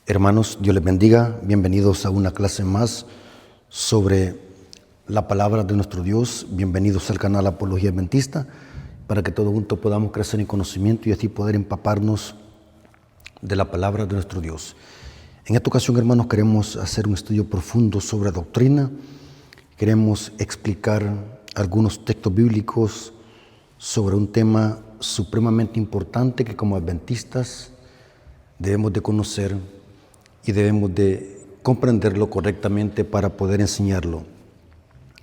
Hermanos, Dios les bendiga. Bienvenidos a una clase más sobre la palabra de nuestro Dios. Bienvenidos al canal Apología Adventista, para que todos juntos podamos crecer en conocimiento y así poder empaparnos de la palabra de nuestro Dios. En esta ocasión, hermanos, queremos hacer un estudio profundo sobre doctrina. Queremos explicar algunos textos bíblicos sobre un tema supremamente importante que como adventistas debemos de conocer y debemos de comprenderlo correctamente para poder enseñarlo.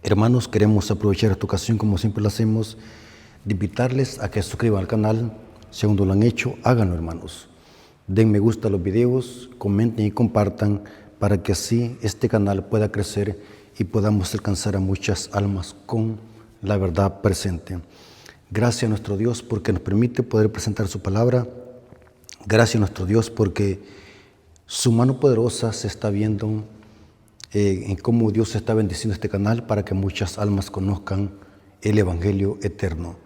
Hermanos, queremos aprovechar esta ocasión, como siempre lo hacemos, de invitarles a que se suscriban al canal. Si aún no lo han hecho, háganlo, hermanos. Den me gusta a los videos, comenten y compartan para que así este canal pueda crecer y podamos alcanzar a muchas almas con la verdad presente. Gracias a nuestro Dios porque nos permite poder presentar su palabra. Gracias a nuestro Dios porque su mano poderosa se está viendo en cómo Dios está bendiciendo este canal para que muchas almas conozcan el Evangelio eterno.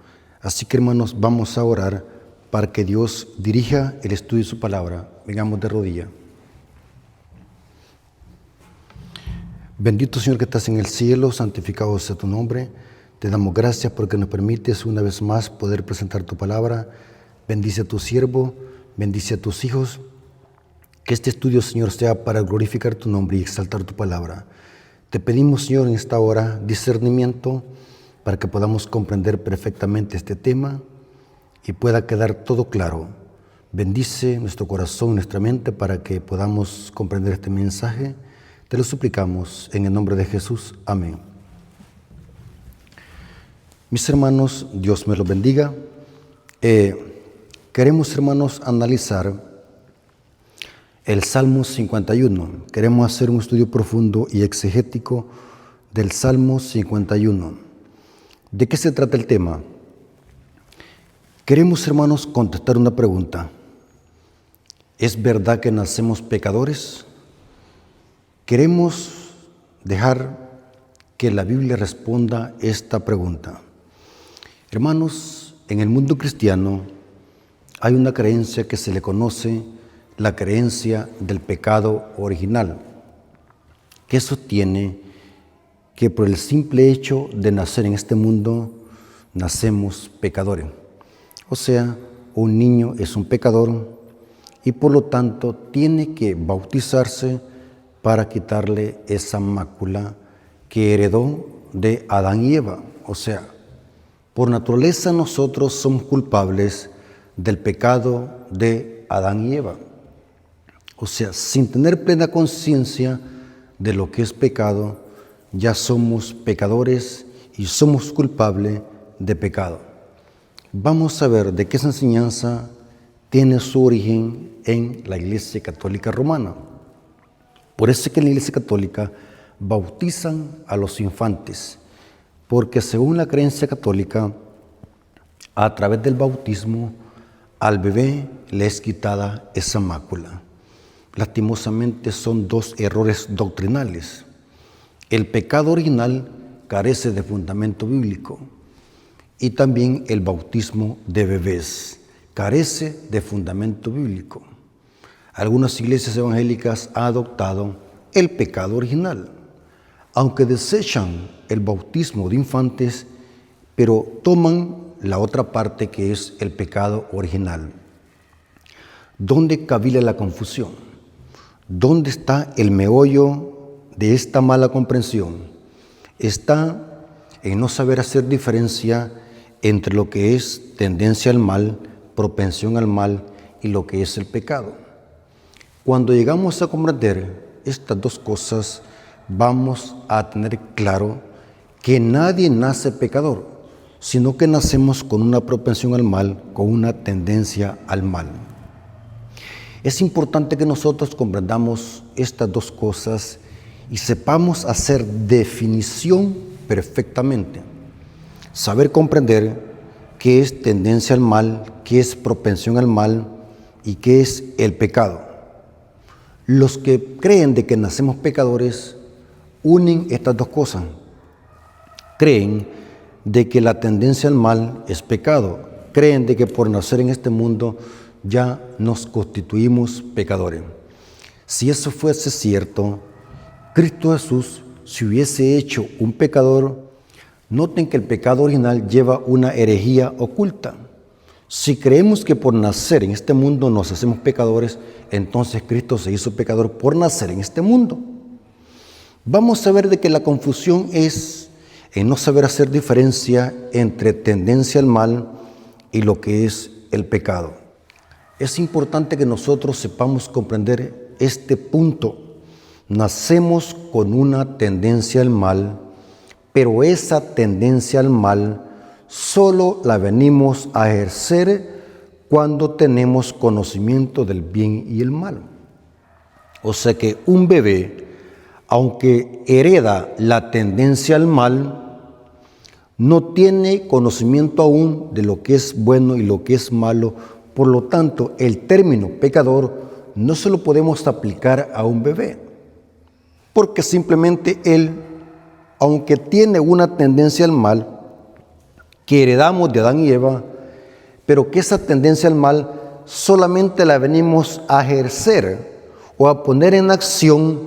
Así que, hermanos, vamos a orar para que Dios dirija el estudio de su palabra. Vengamos de rodilla. Bendito Señor que estás en el cielo, santificado sea tu nombre. Te damos gracias porque nos permites una vez más poder presentar tu palabra. Bendice a tu siervo, bendice a tus hijos. Que este estudio, Señor, sea para glorificar tu nombre y exaltar tu palabra. Te pedimos, Señor, en esta hora discernimiento para que podamos comprender perfectamente este tema y pueda quedar todo claro. Bendice nuestro corazón y nuestra mente para que podamos comprender este mensaje. Te lo suplicamos en el nombre de Jesús. Amén. Mis hermanos, Dios me los bendiga. Queremos, hermanos, analizar el Salmo 51. Queremos hacer un estudio profundo y exegético del Salmo 51. ¿De qué se trata el tema? Queremos, hermanos, contestar una pregunta. ¿Es verdad que nacemos pecadores? Queremos dejar que la Biblia responda esta pregunta. Hermanos, en el mundo cristiano hay una creencia que se le conoce la creencia del pecado original, que sostiene que por el simple hecho de nacer en este mundo, nacemos pecadores. O sea, un niño es un pecador y por lo tanto tiene que bautizarse para quitarle esa mácula que heredó de Adán y Eva. O sea, por naturaleza nosotros somos culpables del pecado de Adán y Eva. O sea, sin tener plena conciencia de lo que es pecado, ya somos pecadores y somos culpables de pecado. Vamos a ver de qué esa enseñanza tiene su origen en la Iglesia Católica Romana. Por eso es que en la Iglesia Católica bautizan a los infantes, porque según la creencia católica, a través del bautismo, al bebé le es quitada esa mácula. Lastimosamente son dos errores doctrinales. El pecado original carece de fundamento bíblico y también el bautismo de bebés carece de fundamento bíblico. Algunas iglesias evangélicas han adoptado el pecado original, aunque desechan el bautismo de infantes, pero toman la otra parte que es el pecado original. ¿Dónde cabila la confusión? ¿Dónde está el meollo de esta mala comprensión? Está en no saber hacer diferencia entre lo que es tendencia al mal, propensión al mal y lo que es el pecado. Cuando llegamos a comprender estas dos cosas, vamos a tener claro que nadie nace pecador, sino que nacemos con una propensión al mal, con una tendencia al mal. Es importante que nosotros comprendamos estas dos cosas y sepamos hacer definición perfectamente. Saber comprender qué es tendencia al mal, qué es propensión al mal y qué es el pecado. Los que creen de que nacemos pecadores unen estas dos cosas. Creen de que la tendencia al mal es pecado. Creen de que por nacer en este mundo ya nos constituimos pecadores. Si eso fuese cierto, Cristo Jesús, si hubiese hecho un pecador, noten que el pecado original lleva una herejía oculta. Si creemos que por nacer en este mundo nos hacemos pecadores, entonces Cristo se hizo pecador por nacer en este mundo. Vamos a ver de que la confusión es en no saber hacer diferencia entre tendencia al mal y lo que es el pecado. Es importante que nosotros sepamos comprender este punto. Nacemos con una tendencia al mal, pero esa tendencia al mal solo la venimos a ejercer cuando tenemos conocimiento del bien y el mal. O sea que un bebé, aunque hereda la tendencia al mal, no tiene conocimiento aún de lo que es bueno y lo que es malo. Por lo tanto, el término pecador no se lo podemos aplicar a un bebé, porque simplemente él, aunque tiene una tendencia al mal, que heredamos de Adán y Eva, pero que esa tendencia al mal solamente la venimos a ejercer o a poner en acción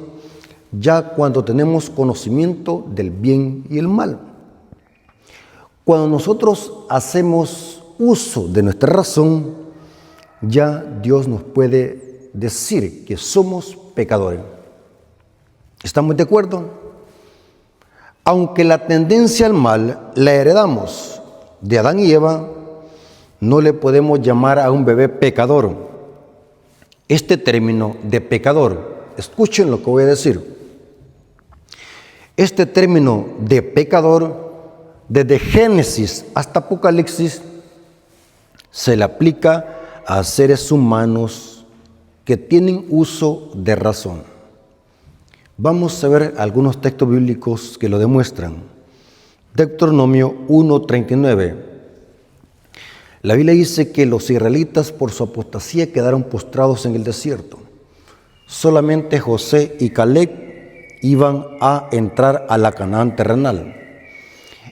ya cuando tenemos conocimiento del bien y el mal. Cuando nosotros hacemos uso de nuestra razón, ya Dios nos puede decir que somos pecadores. ¿Estamos de acuerdo? Aunque la tendencia al mal la heredamos de Adán y Eva, no le podemos llamar a un bebé pecador. Este término de pecador, escuchen lo que voy a decir. Este término de pecador, desde Génesis hasta Apocalipsis, se le aplica a seres humanos que tienen uso de razón. Vamos a ver algunos textos bíblicos que lo demuestran. Deuteronomio 1:39. La Biblia dice que los israelitas por su apostasía quedaron postrados en el desierto. Solamente José y Caleb iban a entrar a la Canaán terrenal.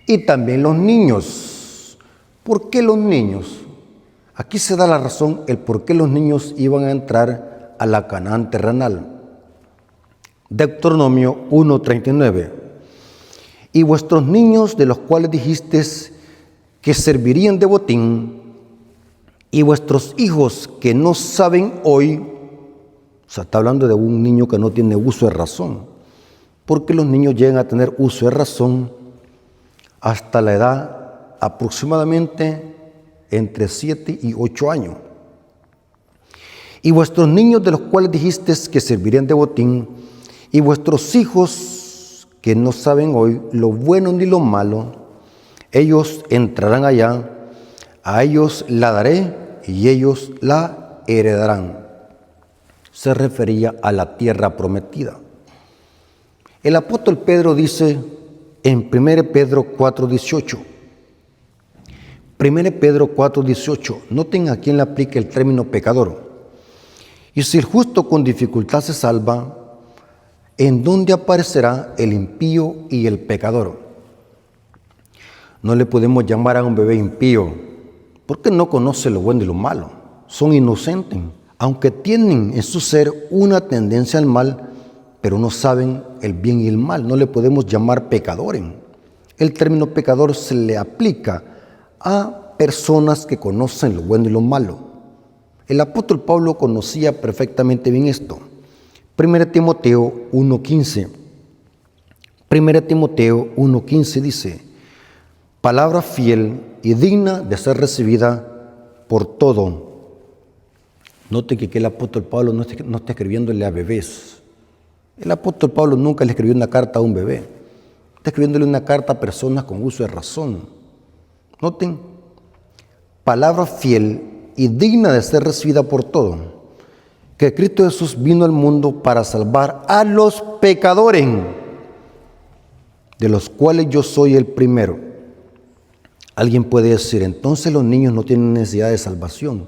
Y también los niños. ¿Por qué los niños? Aquí se da la razón el por qué los niños iban a entrar a la Canaán terrenal. Deuteronomio 1:39. Y vuestros niños, de los cuales dijisteis que servirían de botín, y vuestros hijos que no saben hoy, o sea, está hablando de un niño que no tiene uso de razón, porque los niños llegan a tener uso de razón hasta la edad aproximadamente entre 7 y 8 años. Y vuestros niños, de los cuales dijisteis que servirían de botín, y vuestros hijos que no saben hoy lo bueno ni lo malo, ellos entrarán allá, a ellos la daré y ellos la heredarán. Se refería a la tierra prometida. El apóstol Pedro dice en 1 Pedro 4:18, 1 Pedro 4:18, noten a quién le aplica el término pecador. Y si el justo con dificultad se salva, ¿en dónde aparecerá el impío y el pecador? No le podemos llamar a un bebé impío, porque no conoce lo bueno y lo malo. Son inocentes, aunque tienen en su ser una tendencia al mal, pero no saben el bien y el mal. No le podemos llamar pecadores. El término pecador se le aplica a personas que conocen lo bueno y lo malo. El apóstol Pablo conocía perfectamente bien esto. 1 Timoteo 1:15. 1 Timoteo 1:15 dice: palabra fiel y digna de ser recibida por todo. Note que el apóstol Pablo no está escribiéndole a bebés. El apóstol Pablo nunca le escribió una carta a un bebé. Está escribiéndole una carta a personas con uso de razón. Noten, palabra fiel y digna de ser recibida por todo, que Cristo Jesús vino al mundo para salvar a los pecadores, de los cuales yo soy el primero. Alguien puede decir, entonces los niños no tienen necesidad de salvación.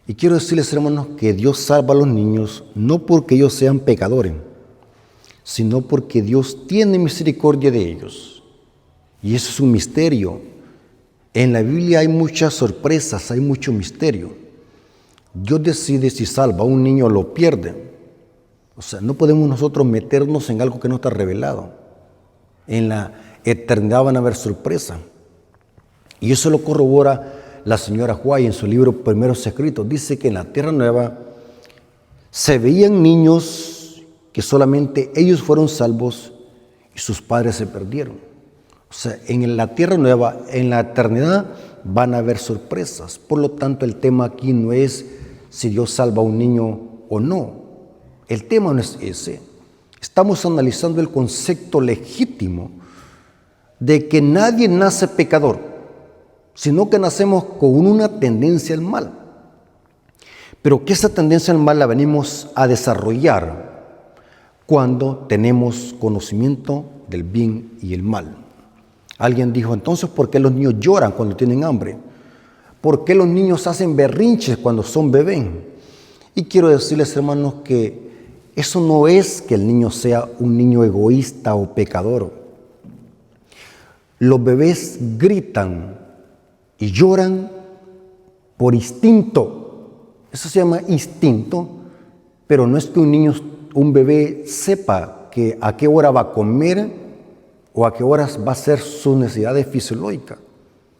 Y quiero decirles, hermanos, que Dios salva a los niños no porque ellos sean pecadores, sino porque Dios tiene misericordia de ellos. Y eso es un misterio. En la Biblia hay muchas sorpresas, hay mucho misterio. Dios decide si salva a un niño o lo pierde. O sea, no podemos nosotros meternos en algo que no está revelado. En la eternidad van a haber sorpresas. Y eso lo corrobora la señora White en su libro Primeros Escritos. Dice que en la Tierra Nueva se veían niños que solamente ellos fueron salvos y sus padres se perdieron. O sea, en la Tierra Nueva, en la eternidad, van a haber sorpresas. Por lo tanto, el tema aquí no es si Dios salva a un niño o no. El tema no es ese. Estamos analizando el concepto legítimo de que nadie nace pecador, sino que nacemos con una tendencia al mal. Pero que esa tendencia al mal la venimos a desarrollar cuando tenemos conocimiento del bien y el mal. Alguien dijo, entonces, ¿por qué los niños lloran cuando tienen hambre? ¿Por qué los niños hacen berrinches cuando son bebés? Y quiero decirles, hermanos, que eso no es que el niño sea un niño egoísta o pecador. Los bebés gritan y lloran por instinto. Eso se llama instinto, pero no es que un bebé sepa que a qué hora va a comer o a qué horas va a hacer sus necesidades fisiológicas.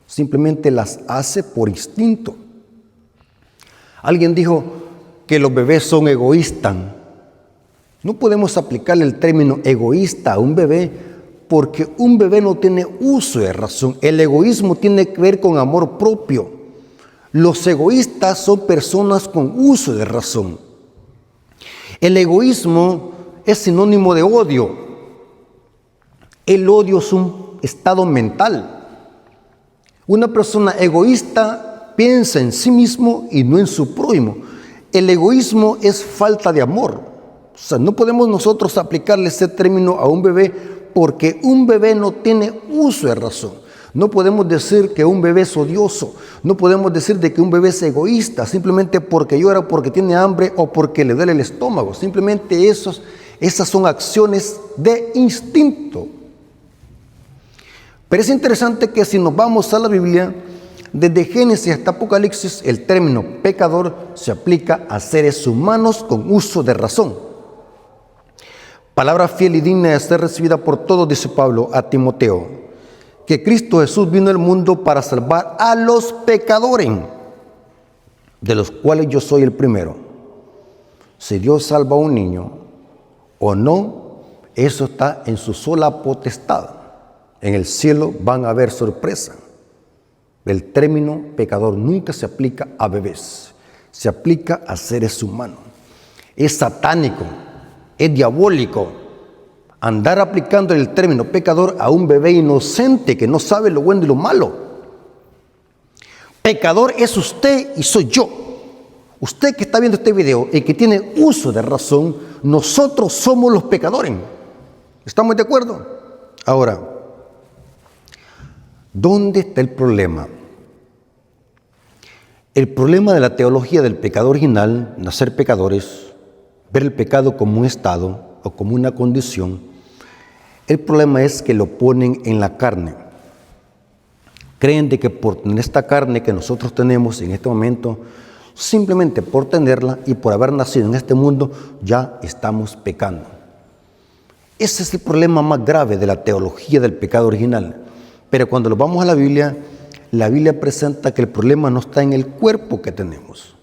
Simplemente las hace por instinto. Alguien dijo que los bebés son egoístas. No podemos aplicarle el término egoísta a un bebé porque un bebé no tiene uso de razón. El egoísmo tiene que ver con amor propio. Los egoístas son personas con uso de razón. El egoísmo es sinónimo de odio. El odio es un estado mental. Una persona egoísta piensa en sí mismo y no en su prójimo. El egoísmo es falta de amor. O sea, no podemos nosotros aplicarle ese término a un bebé porque un bebé no tiene uso de razón. No podemos decir que un bebé es odioso. No podemos decir de que un bebé es egoísta simplemente porque llora, porque tiene hambre o porque le duele el estómago. Simplemente esas son acciones de instinto. Pero es interesante que si nos vamos a la Biblia, desde Génesis hasta Apocalipsis, el término pecador se aplica a seres humanos con uso de razón. Palabra fiel y digna de ser recibida por todos, dice Pablo a Timoteo, que Cristo Jesús vino al mundo para salvar a los pecadores, de los cuales yo soy el primero. Si Dios salva a un niño o no, eso está en su sola potestad. En el cielo van a haber sorpresas. El término pecador nunca se aplica a bebés, se aplica a seres humanos. Es satánico, es diabólico andar aplicando el término pecador a un bebé inocente que no sabe lo bueno y lo malo. Pecador es usted y soy yo. Usted que está viendo este video y que tiene uso de razón, nosotros somos los pecadores. ¿Estamos de acuerdo? Ahora, ¿dónde está el problema? El problema de la teología del pecado original, nacer pecadores, ver el pecado como un estado o como una condición, el problema es que lo ponen en la carne. Creen de que por tener esta carne que nosotros tenemos en este momento, simplemente por tenerla y por haber nacido en este mundo, ya estamos pecando. Ese es el problema más grave de la teología del pecado original. Pero cuando lo vamos a la Biblia presenta que el problema no está en el cuerpo que tenemos.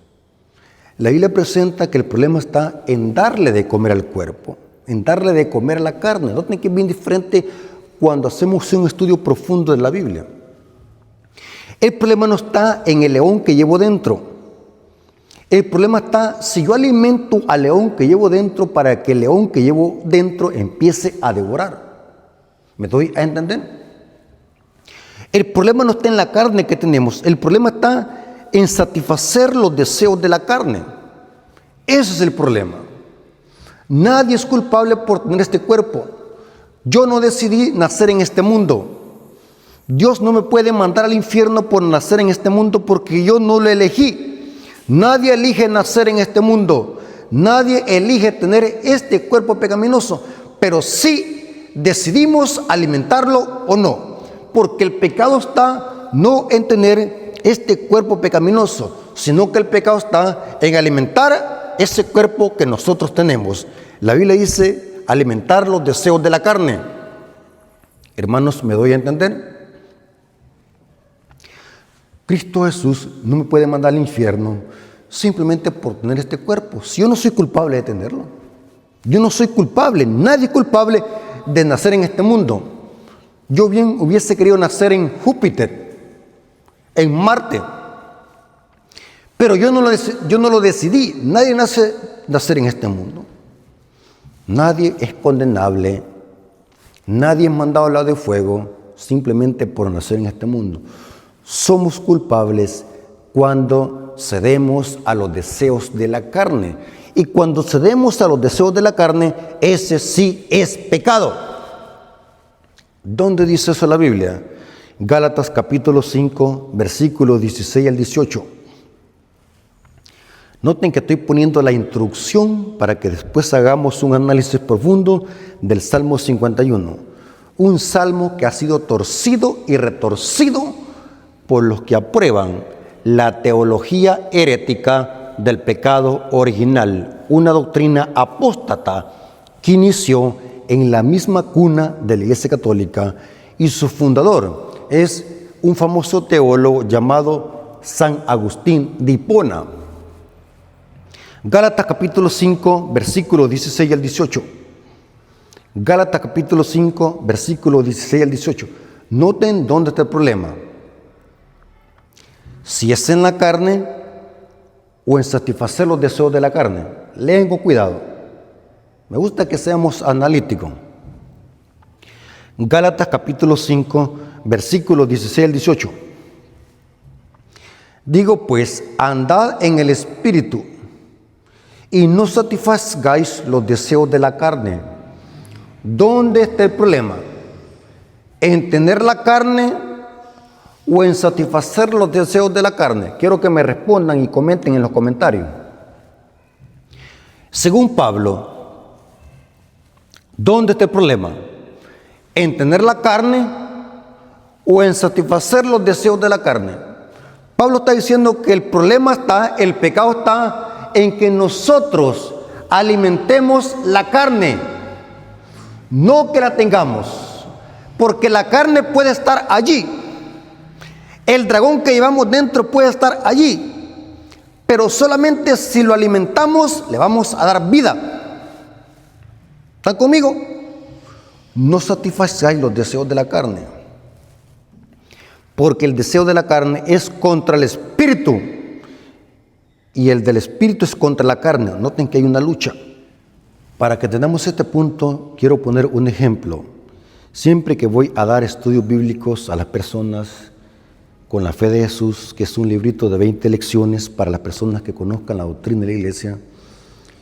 La Biblia presenta que el problema está en darle de comer al cuerpo, en darle de comer a la carne. No tiene que ser bien diferente cuando hacemos un estudio profundo de la Biblia. El problema no está en el león que llevo dentro. El problema está si yo alimento al león que llevo dentro para que el león que llevo dentro empiece a devorar. ¿Me doy a entender? El problema no está en la carne que tenemos, el problema está en satisfacer los deseos de la carne. Ese es el problema. Nadie es culpable por tener este cuerpo. Yo no decidí nacer en este mundo. Dios no me puede mandar al infierno por nacer en este mundo porque yo no lo elegí. Nadie elige nacer en este mundo. Nadie elige tener este cuerpo pecaminoso. Pero sí decidimos alimentarlo o no. Porque el pecado está no en tener este cuerpo pecaminoso, sino que el pecado está en alimentar ese cuerpo que nosotros tenemos. La Biblia dice alimentar los deseos de la carne. Hermanos, ¿me doy a entender? Cristo Jesús no me puede mandar al infierno simplemente por tener este cuerpo. Si yo no soy culpable de tenerlo. Yo no soy culpable, nadie es culpable de nacer en este mundo. Yo bien hubiese querido nacer en Júpiter, en Marte, pero yo no lo decidí. Nadie nacer en este mundo. Nadie es condenable, nadie es mandado al lago de fuego simplemente por nacer en este mundo. Somos culpables cuando cedemos a los deseos de la carne. Y cuando cedemos a los deseos de la carne, ese sí es pecado. ¿Dónde dice eso la Biblia? Gálatas capítulo 5, versículos 16 al 18. Noten que estoy poniendo la introducción para que después hagamos un análisis profundo del Salmo 51. Un salmo que ha sido torcido y retorcido por los que aprueban la teología herética del pecado original, una doctrina apóstata que inició en la misma cuna de la Iglesia Católica, y su fundador es un famoso teólogo llamado San Agustín de Hipona. Gálatas capítulo 5, versículos 16 al 18. Gálatas capítulo 5, versículos 16 al 18. Noten dónde está el problema. Si es en la carne o en satisfacer los deseos de la carne. Lean con cuidado. Me gusta que seamos analíticos. Gálatas capítulo 5, versículos 16 al 18. Digo pues, andad en el Espíritu, y no satisfagáis los deseos de la carne. ¿Dónde está el problema? ¿En tener la carne o en satisfacer los deseos de la carne? Quiero que me respondan y comenten en los comentarios. Según Pablo, ¿dónde está el problema? ¿En tener la carne o en satisfacer los deseos de la carne? Pablo está diciendo que el problema está, el pecado está en que nosotros alimentemos la carne, no que la tengamos, porque la carne puede estar allí, el dragón que llevamos dentro puede estar allí, pero solamente si lo alimentamos le vamos a dar vida. ¿Están conmigo? No satisfagáis los deseos de la carne, porque el deseo de la carne es contra el espíritu y el del espíritu es contra la carne. Noten que hay una lucha. Para que tengamos este punto, quiero poner un ejemplo. Siempre que voy a dar estudios bíblicos a las personas con la fe de Jesús, que es un librito de 20 lecciones para las personas que conozcan la doctrina de la iglesia,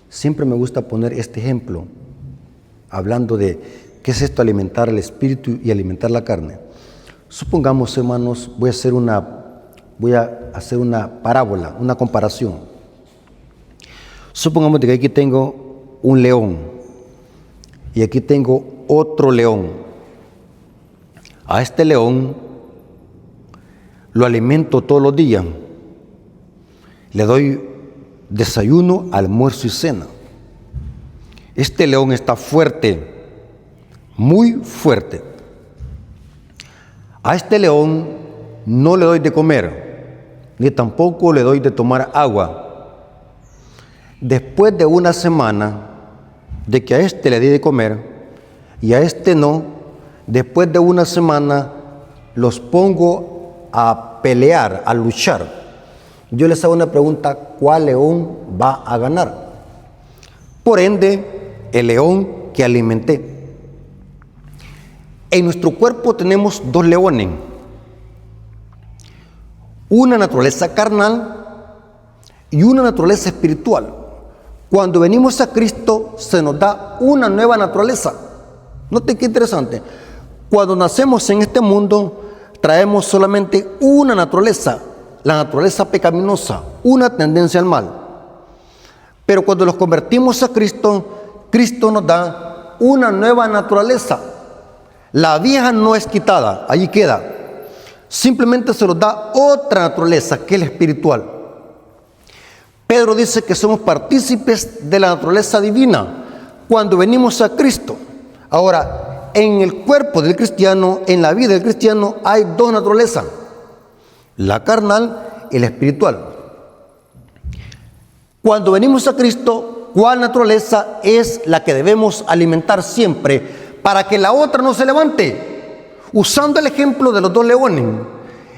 siempre me gusta poner este ejemplo, hablando de qué es esto, alimentar el espíritu y alimentar la carne. Supongamos, hermanos, voy a hacer una parábola, una comparación. Supongamos que aquí tengo un león y aquí tengo otro león. A este león lo alimento todos los días. Le doy desayuno, almuerzo y cena. Este león está fuerte, muy fuerte. A este león no le doy de comer, ni tampoco le doy de tomar agua. Después de una semana de que a este le di de comer y a este no, después de una semana los pongo a pelear, a luchar. Yo les hago una pregunta: ¿cuál león va a ganar? Por ende, el león que alimenté. En nuestro cuerpo tenemos dos leones. Una naturaleza carnal y una naturaleza espiritual. Cuando venimos a Cristo se nos da una nueva naturaleza. Noten qué interesante. Cuando nacemos en este mundo traemos solamente una naturaleza, la naturaleza pecaminosa, una tendencia al mal. Pero cuando nos convertimos a Cristo, Cristo nos da una nueva naturaleza. La vieja no es quitada, allí queda. Simplemente se nos da otra naturaleza, que es la espiritual. Pedro dice que somos partícipes de la naturaleza divina cuando venimos a Cristo. Ahora, en el cuerpo del cristiano, en la vida del cristiano, hay dos naturalezas: la carnal y la espiritual. Cuando venimos a Cristo, ¿cuál naturaleza es la que debemos alimentar siempre para que la otra no se levante? Usando el ejemplo de los dos leones,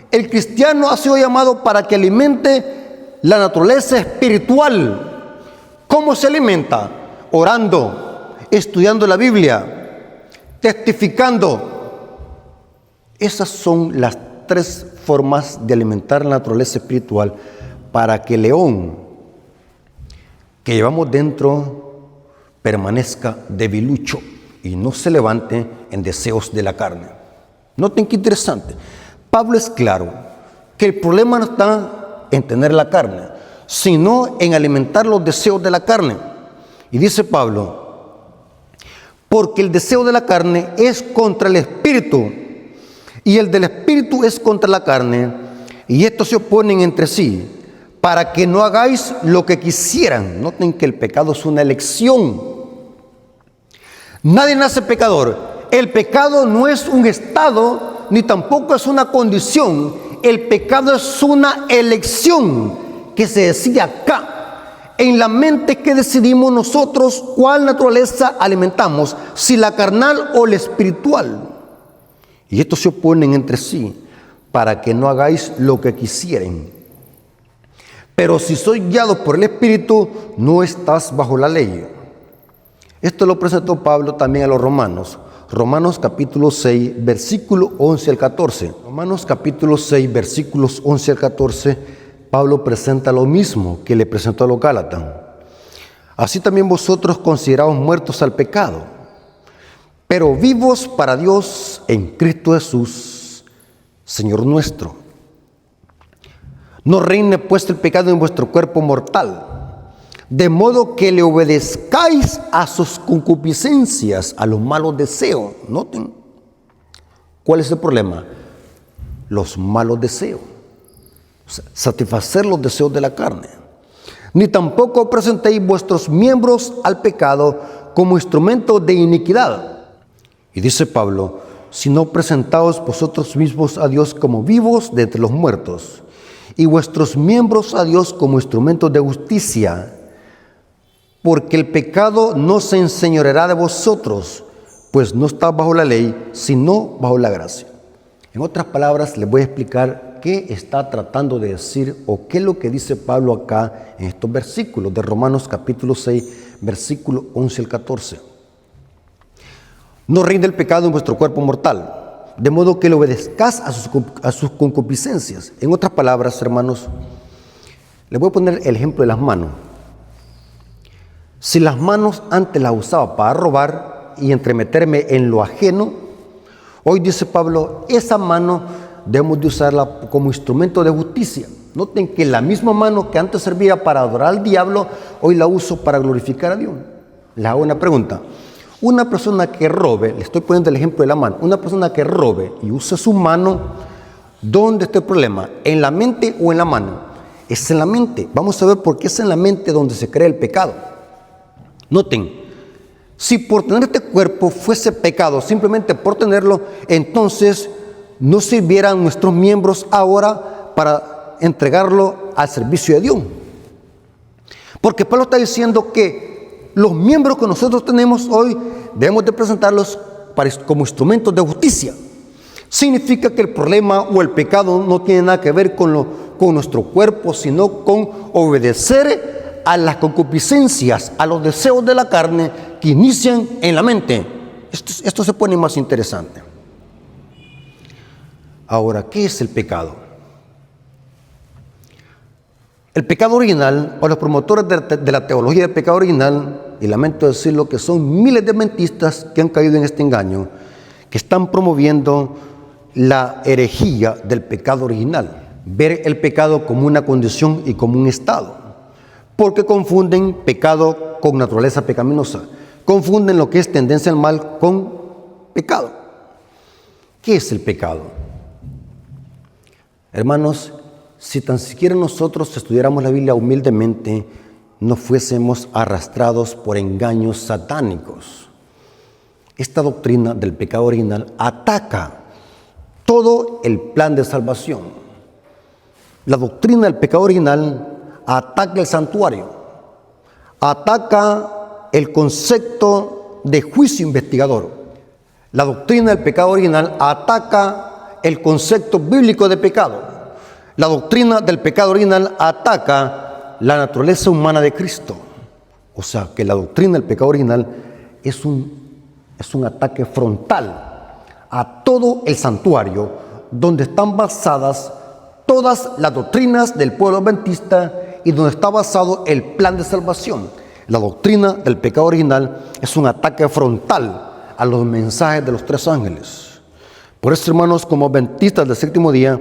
el cristiano ha sido llamado para que alimente la naturaleza espiritual. ¿Cómo se alimenta? Orando, estudiando la Biblia, testificando. Esas son las tres formas de alimentar la naturaleza espiritual para que el león que llevamos dentro permanezca debilucho y no se levante en deseos de la carne. Noten qué interesante. Pablo es claro que el problema no está en tener la carne, sino en alimentar los deseos de la carne. Y dice Pablo, porque el deseo de la carne es contra el espíritu, y el del espíritu es contra la carne, y estos se oponen entre sí, para que no hagáis lo que quisieran. Noten que el pecado es una elección. Nadie nace pecador. El pecado no es un estado, ni tampoco es una condición. El pecado es una elección que se decide acá, en la mente, que decidimos nosotros cuál naturaleza alimentamos, si la carnal o la espiritual. Y estos se oponen entre sí, para que no hagáis lo que quisieren. Pero si sois guiados por el Espíritu, no estás bajo la ley. Esto lo presentó Pablo también a los romanos. Romanos capítulo 6, versículo 11 al 14. Romanos capítulo 6, versículos 11 al 14, Pablo presenta lo mismo que le presentó a los Gálatas. Así también vosotros consideraos muertos al pecado, pero vivos para Dios en Cristo Jesús, Señor nuestro. No reine pues el pecado en vuestro cuerpo mortal, de modo que le obedezcáis a sus concupiscencias, a los malos deseos. Noten, ¿cuál es el problema? Los malos deseos, o sea, satisfacer los deseos de la carne. Ni tampoco presentéis vuestros miembros al pecado como instrumentos de iniquidad. Y dice Pablo, sino presentaos vosotros mismos a Dios como vivos de entre los muertos, y vuestros miembros a Dios como instrumentos de justicia, porque el pecado no se enseñoreará de vosotros, pues no está bajo la ley, sino bajo la gracia. En otras palabras, les voy a explicar qué está tratando de decir o qué es lo que dice Pablo acá en estos versículos de Romanos capítulo 6, versículo 11 al 14. No reine el pecado en vuestro cuerpo mortal, de modo que le obedezcáis a sus concupiscencias. En otras palabras, hermanos, les voy a poner el ejemplo de las manos. Si las manos antes las usaba para robar y entremeterme en lo ajeno, hoy dice Pablo, esa mano debemos de usarla como instrumento de justicia. Noten que la misma mano que antes servía para adorar al diablo, hoy la uso para glorificar a Dios. Les hago una pregunta. Una persona que robe, le estoy poniendo el ejemplo de la mano, una persona que robe y use su mano, ¿dónde está el problema? ¿En la mente o en la mano? Es en la mente. Vamos a ver por qué es en la mente donde se crea el pecado. Noten, si por tener este cuerpo fuese pecado, simplemente por tenerlo, entonces no sirvieran nuestros miembros ahora para entregarlo al servicio de Dios. Porque Pablo está diciendo que los miembros que nosotros tenemos hoy debemos de presentarlos como instrumentos de justicia. Significa que el problema o el pecado no tiene nada que ver con nuestro cuerpo, sino con obedecer a las concupiscencias, a los deseos de la carne que inician en la mente. Esto se pone más interesante. Ahora, ¿qué es el pecado? El pecado original, o los promotores de la teología del pecado original, y lamento decirlo que son miles de adventistas que han caído en este engaño, que están promoviendo la herejía del pecado original, ver el pecado como una condición y como un estado, porque confunden pecado con naturaleza pecaminosa, confunden lo que es tendencia al mal con pecado. ¿Qué es el pecado? Hermanos, si tan siquiera nosotros estudiáramos la Biblia humildemente, no fuésemos arrastrados por engaños satánicos. Esta doctrina del pecado original ataca todo el plan de salvación. La doctrina del pecado original ataca el santuario, ataca el concepto de juicio investigador. La doctrina del pecado original ataca el concepto bíblico de pecado. La doctrina del pecado original ataca la naturaleza humana de Cristo. O sea, que la doctrina del pecado original es un ataque frontal a todo el santuario donde están basadas todas las doctrinas del pueblo adventista y donde está basado el plan de salvación. La doctrina del pecado original es un ataque frontal a los mensajes de los tres ángeles. Por eso, hermanos, como adventistas del séptimo día,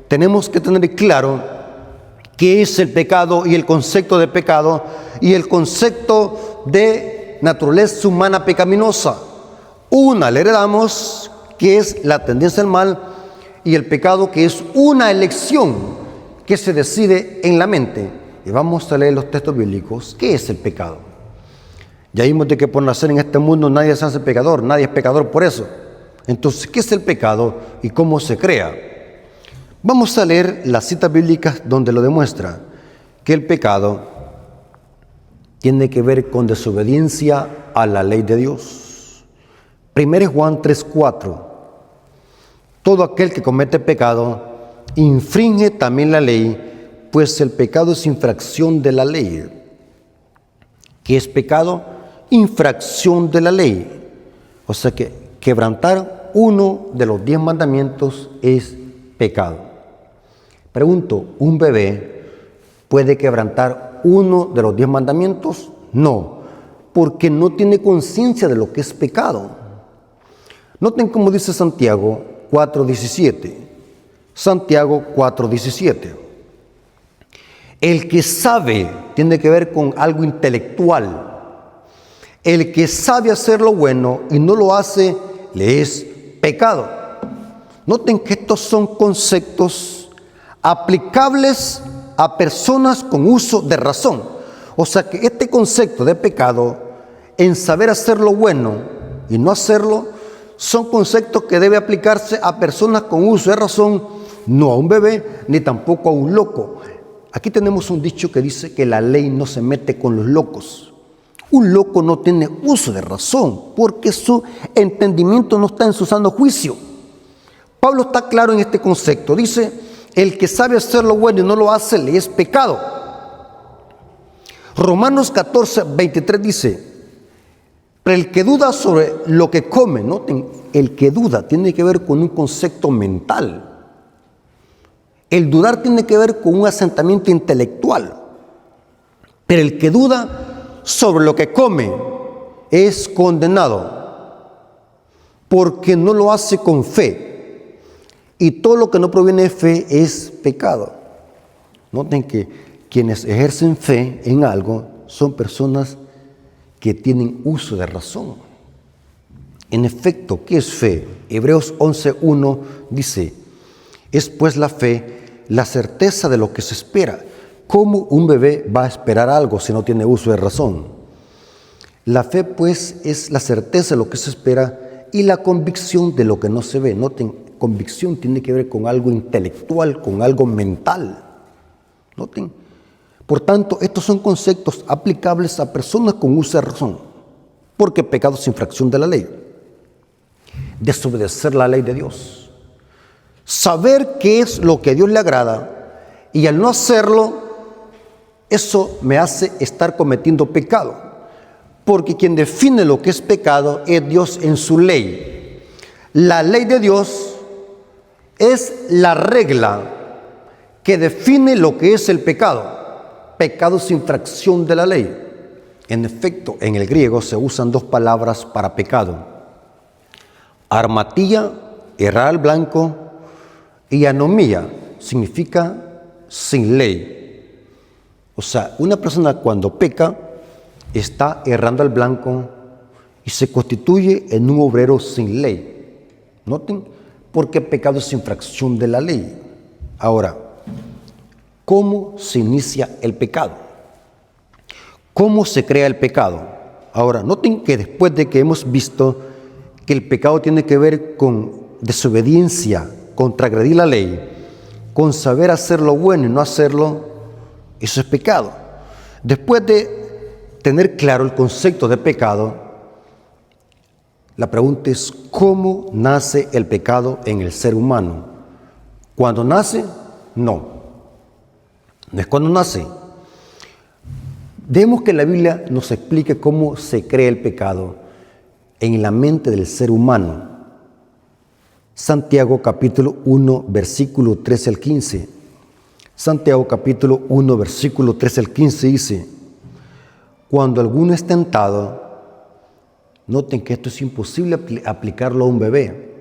tenemos que tener claro qué es el pecado y el concepto de pecado y el concepto de naturaleza humana pecaminosa. Una le heredamos, que es la tendencia al mal, y el pecado, que es una elección que se decide en la mente. Y vamos a leer los textos bíblicos. ¿Qué es el pecado? Ya vimos de que por nacer en este mundo nadie se hace pecador, nadie es pecador por eso. Entonces, ¿qué es el pecado y cómo se crea? Vamos a leer las citas bíblicas donde lo demuestra, que el pecado tiene que ver con desobediencia a la ley de Dios. 1 Juan 3:4. Todo aquel que comete pecado infringe también la ley, pues el pecado es infracción de la ley. ¿Qué es pecado? Infracción de la ley. O sea que quebrantar uno de los 10 mandamientos es pecado. Pregunto, ¿un bebé puede quebrantar uno de los 10 mandamientos? No, porque no tiene conciencia de lo que es pecado. Noten cómo dice Santiago 4:17. Santiago 4:17. El que sabe tiene que ver con algo intelectual. El que sabe hacer lo bueno y no lo hace, le es pecado. Noten que estos son conceptos aplicables a personas con uso de razón. O sea que este concepto de pecado, en saber hacer lo bueno y no hacerlo, son conceptos que debe aplicarse a personas con uso de razón, no a un bebé ni tampoco a un loco. Aquí tenemos un dicho que dice que la ley no se mete con los locos. Un loco no tiene uso de razón porque su entendimiento no está en su sano juicio. Pablo está claro en este concepto. Dice, el que sabe hacer lo bueno y no lo hace, le es pecado. Romanos 14:23 dice, pero el que duda sobre lo que come, noten, el que duda tiene que ver con un concepto mental. El dudar tiene que ver con un asentamiento intelectual. Pero el que duda sobre lo que come es condenado, porque no lo hace con fe. Y todo lo que no proviene de fe es pecado. Noten que quienes ejercen fe en algo son personas que tienen uso de razón. En efecto, ¿qué es fe? Hebreos 11:1 dice, es pues la fe la certeza de lo que se espera. ¿Cómo un bebé va a esperar algo si no tiene uso de razón? La fe, pues, es la certeza de lo que se espera y la convicción de lo que no se ve. Noten, convicción tiene que ver con algo intelectual, con algo mental. Noten. Por tanto, estos son conceptos aplicables a personas con uso de razón, porque pecado es infracción de la ley. Desobedecer la ley de Dios. Saber qué es lo que a Dios le agrada y al no hacerlo, eso me hace estar cometiendo pecado. Porque quien define lo que es pecado es Dios en su ley. La ley de Dios es la regla que define lo que es el pecado. Pecado es infracción de la ley. En efecto, en el griego se usan dos palabras para pecado. Armatía, errar al blanco, y anomía, significa sin ley. O sea, una persona cuando peca está errando al blanco y se constituye en un obrero sin ley. Noten, porque pecado es infracción de la ley. Ahora, ¿Cómo se inicia el pecado? ¿Cómo se crea el pecado? Ahora, noten que después de que hemos visto que el pecado tiene que ver con desobediencia, con transgredir la ley, con saber hacer lo bueno y no hacerlo, eso es pecado. Después de tener claro el concepto de pecado, la pregunta es: ¿cómo nace el pecado en el ser humano? ¿Cuando nace? No es cuando nace. Debemos que la Biblia nos explique cómo se crea el pecado en la mente del ser humano. Santiago capítulo 1, versículo 13 al 15. Santiago capítulo 1, versículo 13 al 15 dice: cuando alguno es tentado, noten que esto es imposible aplicarlo a un bebé.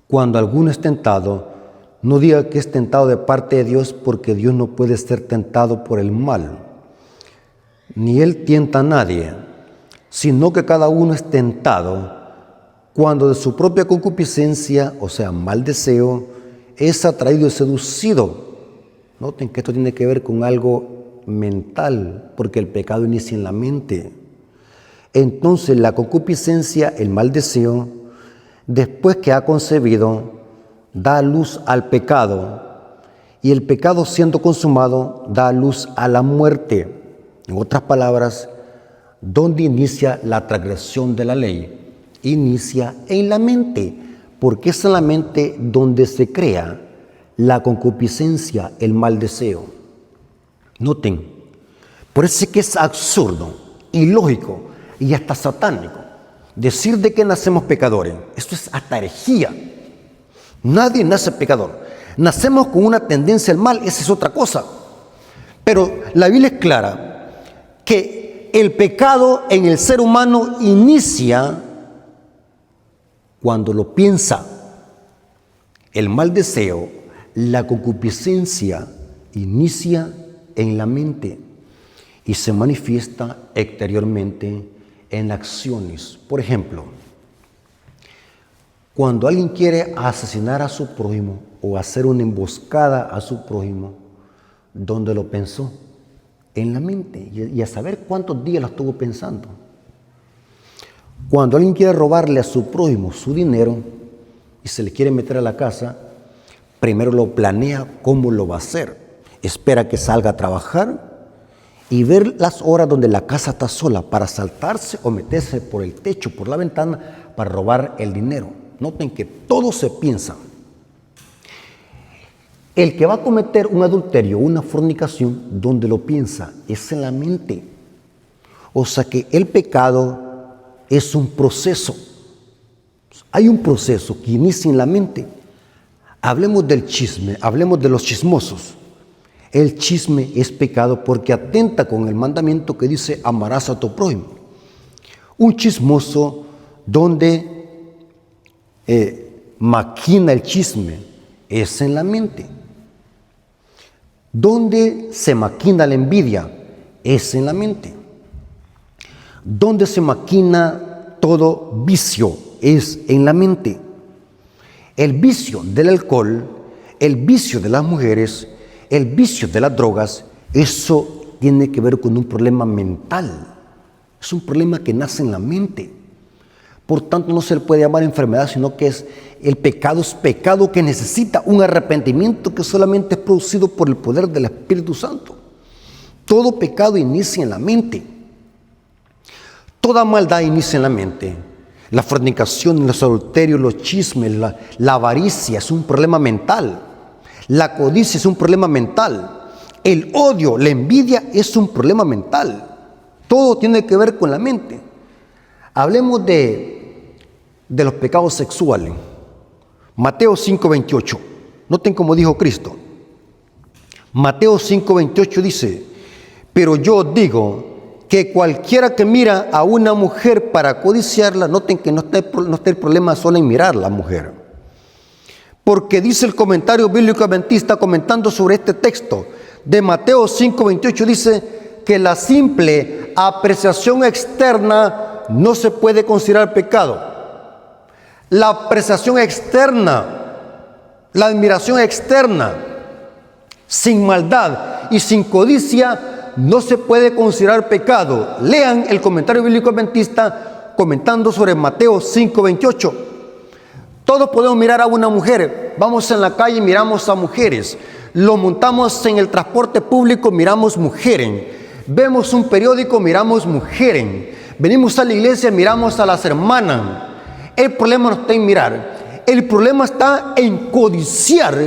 Cuando alguno es tentado, no diga que es tentado de parte de Dios, porque Dios no puede ser tentado por el mal, ni Él tienta a nadie, sino que cada uno es tentado cuando de su propia concupiscencia, o sea, mal deseo, es atraído y seducido. Noten que esto tiene que ver con algo mental, porque el pecado inicia en la mente. Entonces la concupiscencia, el mal deseo, después que ha concebido, da luz al pecado, y el pecado, siendo consumado, da luz a la muerte. En otras palabras, ¿dónde inicia la transgresión de la ley? Inicia en la mente, porque es en la mente donde se crea la concupiscencia, el mal deseo. Noten, por eso es que es absurdo, ilógico y hasta satánico decir de que nacemos pecadores. Esto es hasta herejía. Nadie nace pecador. Nacemos con una tendencia al mal, esa es otra cosa. Pero la Biblia es clara que el pecado en el ser humano inicia cuando lo piensa. El mal deseo, la concupiscencia, inicia en la mente y se manifiesta exteriormente en acciones. Por ejemplo, cuando alguien quiere asesinar a su prójimo o hacer una emboscada a su prójimo, ¿dónde lo pensó? En la mente, y a saber cuántos días lo estuvo pensando. Cuando alguien quiere robarle a su prójimo su dinero y se le quiere meter a la casa, primero lo planea cómo lo va a hacer. Espera que salga a trabajar y ver las horas donde la casa está sola para saltarse o meterse por el techo, por la ventana, para robar el dinero. Noten que todo se piensa. El que va a cometer un adulterio, una fornicación, donde lo piensa, es en la mente. O sea que el pecado es un proceso. Hay un proceso que inicia en la mente. Hablemos del chisme, hablemos de los chismosos. El chisme es pecado porque atenta con el mandamiento que dice: amarás a tu prójimo. Un chismoso donde maquina el chisme es en la mente. Donde se maquina la envidia es en la mente. Donde se maquina todo vicio es en la mente. El vicio del alcohol, el vicio de las mujeres, el vicio de las drogas, eso tiene que ver con un problema mental. Es un problema que nace en la mente. Por tanto, no se le puede llamar enfermedad, sino que el pecado es pecado que necesita un arrepentimiento que solamente es producido por el poder del Espíritu Santo. Todo pecado inicia en la mente. Toda maldad inicia en la mente. La fornicación, los adulterios, los chismes, la avaricia es un problema mental. La codicia es un problema mental. El odio, la envidia es un problema mental. Todo tiene que ver con la mente. Hablemos de los pecados sexuales. Mateo 5:28. Noten cómo dijo Cristo. Mateo 5:28 dice: pero yo digo que cualquiera que mira a una mujer para codiciarla, noten que no está el problema solo en mirar a la mujer. Porque dice el comentario bíblico adventista, comentando sobre este texto de Mateo 5:28, dice que la simple apreciación externa no se puede considerar pecado. La apreciación externa, la admiración externa, sin maldad y sin codicia no se puede considerar pecado. Lean el comentario bíblico adventista comentando sobre Mateo 5:28. Todos podemos mirar a una mujer. Vamos en la calle y miramos a mujeres. Lo montamos en el transporte público, miramos mujeres. Vemos un periódico, miramos mujeres. Venimos a la iglesia, miramos a las hermanas. El problema no está en mirar. El problema está en codiciar.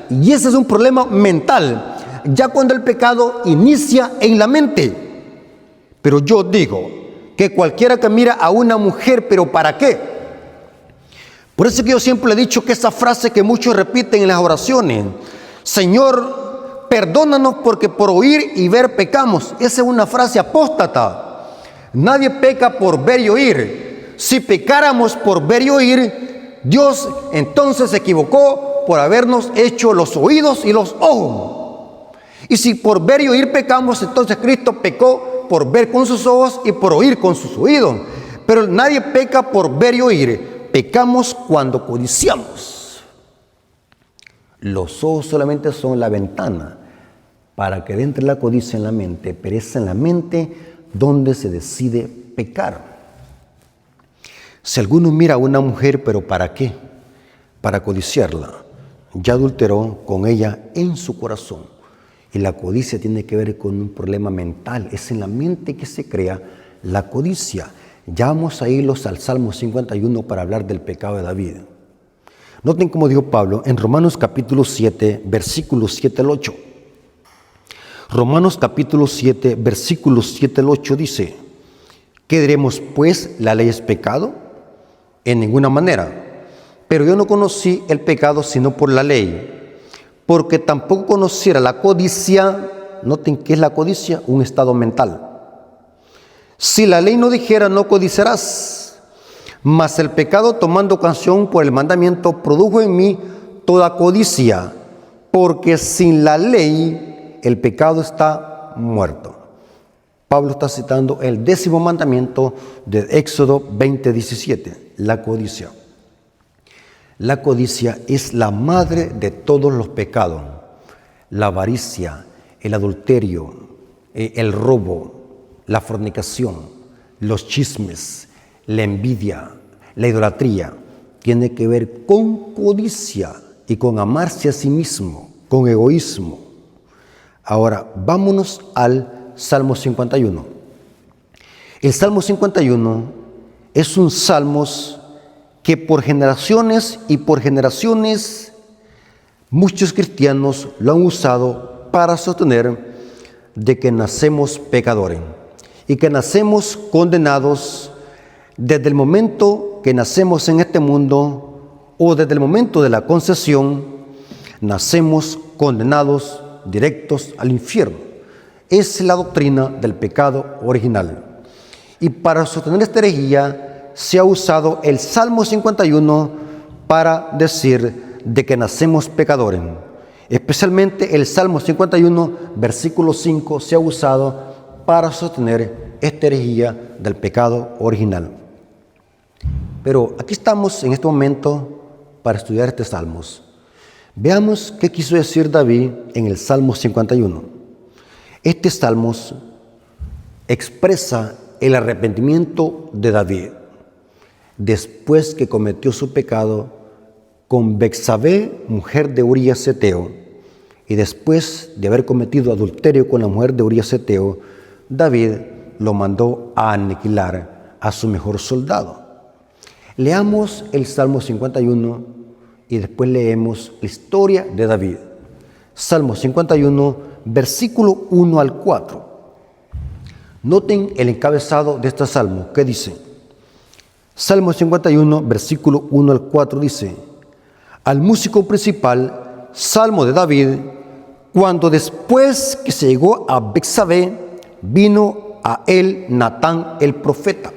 Y ese es un problema mental. Ya cuando el pecado inicia en la mente. Pero yo digo que cualquiera que mira a una mujer, ¿pero para qué? Por eso que yo siempre he dicho que esa frase que muchos repiten en las oraciones: Señor, perdónanos porque por oír y ver pecamos. Esa es una frase apóstata. Nadie peca por ver y oír. Si pecáramos por ver y oír, Dios entonces se equivocó por habernos hecho los oídos y los ojos. Y si por ver y oír pecamos, entonces Cristo pecó por ver con sus ojos y por oír con sus oídos. Pero nadie peca por ver y oír. Pecamos cuando codiciamos. Los ojos solamente son la ventana para que entre la codicia en la mente, pero es en la mente donde se decide pecar. Si alguno mira a una mujer, ¿pero para qué? Para codiciarla. Ya adulteró con ella en su corazón. Y la codicia tiene que ver con un problema mental. Es en la mente que se crea la codicia. Ya vamos a irlos al Salmo 51 para hablar del pecado de David. Noten cómo dijo Pablo en Romanos capítulo 7, versículos 7 al 8. Romanos capítulo 7, versículos 7 al 8 dice: ¿qué diremos pues? ¿La ley es pecado? En ninguna manera. Pero yo no conocí el pecado sino por la ley, porque tampoco conociera la codicia. Noten qué es la codicia: un estado mental. Si la ley no dijera no codiciarás, mas el pecado, tomando ocasión por el mandamiento, produjo en mí toda codicia, porque sin la ley el pecado está muerto. Pablo está citando el 10º mandamiento de Éxodo 20:17, la codicia. La codicia es la madre de todos los pecados: la avaricia, el adulterio, el robo, la fornicación, los chismes, la envidia, la idolatría. Tiene que ver con codicia y con amarse a sí mismo, con egoísmo. Ahora, vámonos al Salmo 51. El Salmo 51 es un salmo que por generaciones y por generaciones muchos cristianos lo han usado para sostener de que nacemos pecadores y que nacemos condenados desde el momento que nacemos en este mundo o desde el momento de la concepción. Nacemos condenados directos al infierno. Es la doctrina del pecado original. Y para sostener esta herejía se ha usado el Salmo 51 para decir de que nacemos pecadores. Especialmente el Salmo 51, versículo 5, se ha usado para sostener esta herejía del pecado original. Pero aquí estamos en este momento para estudiar este Salmos. Veamos qué quiso decir David en el Salmo 51. Este Salmos expresa el arrepentimiento de David después que cometió su pecado con Betsabé, mujer de Urías Heteo, y después de haber cometido adulterio con la mujer de Urías Heteo, David lo mandó a aniquilar a su mejor soldado. Leamos el Salmo 51 y después leemos la historia de David. Salmo 51, versículo 1 al 4. Noten el encabezado de este salmo. ¿Qué dice? Salmo 51, versículo 1 al 4 dice: al músico principal, salmo de David, cuando después que se llegó a Betsabé, vino a él Natán el profeta.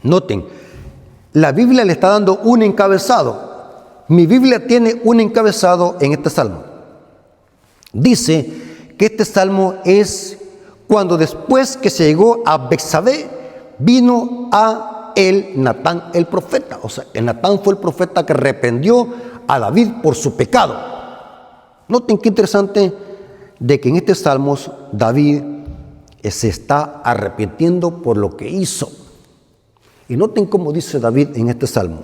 Noten, la Biblia le está dando un encabezado. Mi Biblia tiene un encabezado en este salmo. Dice que este salmo es cuando después que se llegó a Betsabé, vino a él Natán el profeta. O sea, el Natán fue el profeta que reprendió a David por su pecado. Noten qué interesante de que en este Salmos David se está arrepintiendo por lo que hizo. Y noten cómo dice David en este Salmo: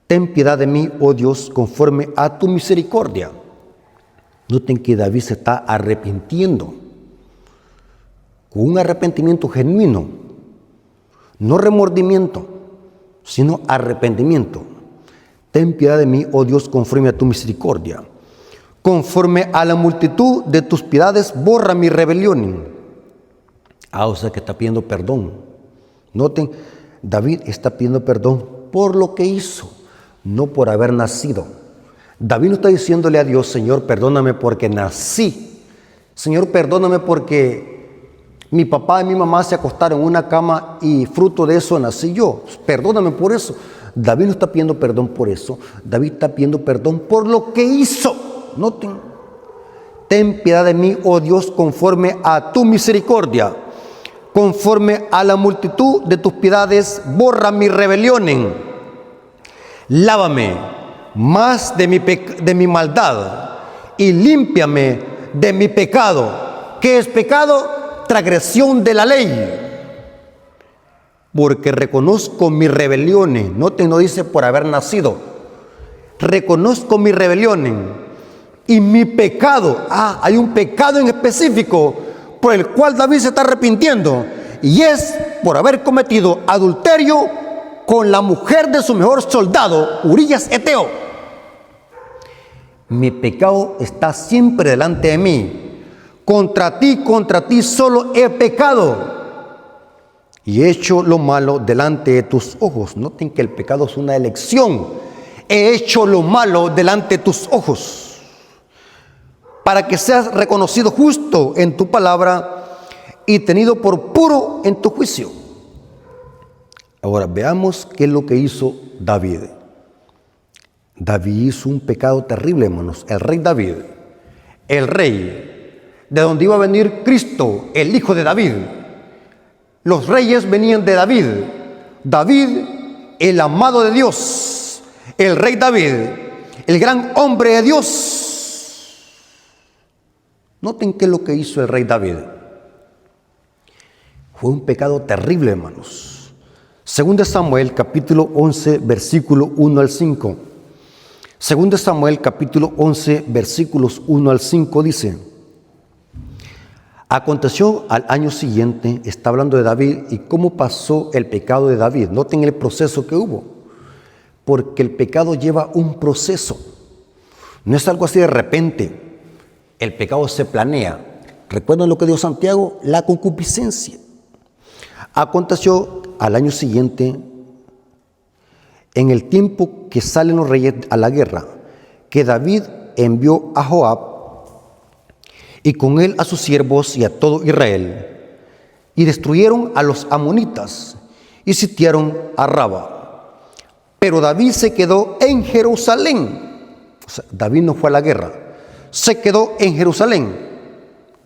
ten piedad de mí, oh Dios, conforme a tu misericordia. Noten que David se está arrepintiendo, con un arrepentimiento genuino, no remordimiento, sino arrepentimiento. Ten piedad de mí, oh Dios, conforme a tu misericordia. Conforme a la multitud de tus piedades, borra mi rebelión. O sea que está pidiendo perdón. Noten, David está pidiendo perdón por lo que hizo, no por haber nacido. David no está diciéndole a Dios: Señor, perdóname porque nací. Señor, perdóname porque mi papá y mi mamá se acostaron en una cama y fruto de eso nací yo. Perdóname por eso. David no está pidiendo perdón por eso. David está pidiendo perdón por lo que hizo. Noten: ten piedad de mí, oh Dios, conforme a tu misericordia. Conforme a la multitud de tus piedades, borra mi rebelión. Lávame más de mi maldad y límpiame de mi pecado. ¿Qué es pecado? Transgresión de la ley. Porque reconozco mis rebeliones. Noten, no dice por haber nacido. Reconozco mis rebeliones y mi pecado. Hay un pecado en específico por el cual David se está arrepintiendo, y es por haber cometido adulterio con la mujer de su mejor soldado, Urías Eteo. Mi pecado está siempre delante de mí. Contra ti solo he pecado y he hecho lo malo delante de tus ojos. Noten que el pecado es una elección. He hecho lo malo delante de tus ojos, para que seas reconocido justo en tu palabra y tenido por puro en tu juicio. Ahora veamos qué es lo que hizo David. David hizo un pecado terrible, hermanos. El rey David, el rey de donde iba a venir Cristo, el hijo de David. Los reyes venían de David. David, el amado de Dios, el rey David, el gran hombre de Dios. Noten qué es lo que hizo el rey David. Fue un pecado terrible, hermanos. Según de Samuel, capítulo 11, versículo 1 al 5. Según de Samuel, capítulo 11, versículos 1 al 5 dice: aconteció al año siguiente, está hablando de David y cómo pasó el pecado de David. Noten el proceso que hubo, porque el pecado lleva un proceso. No es algo así de repente. El pecado se planea. ¿Recuerdan lo que dijo Santiago? La concupiscencia. Aconteció al año siguiente, en el tiempo que salen los reyes a la guerra, que David envió a Joab y con él a sus siervos y a todo Israel, y destruyeron a los amonitas y sitiaron a Raba. Pero David se quedó en Jerusalén. O sea, David no fue a la guerra. Se quedó en Jerusalén,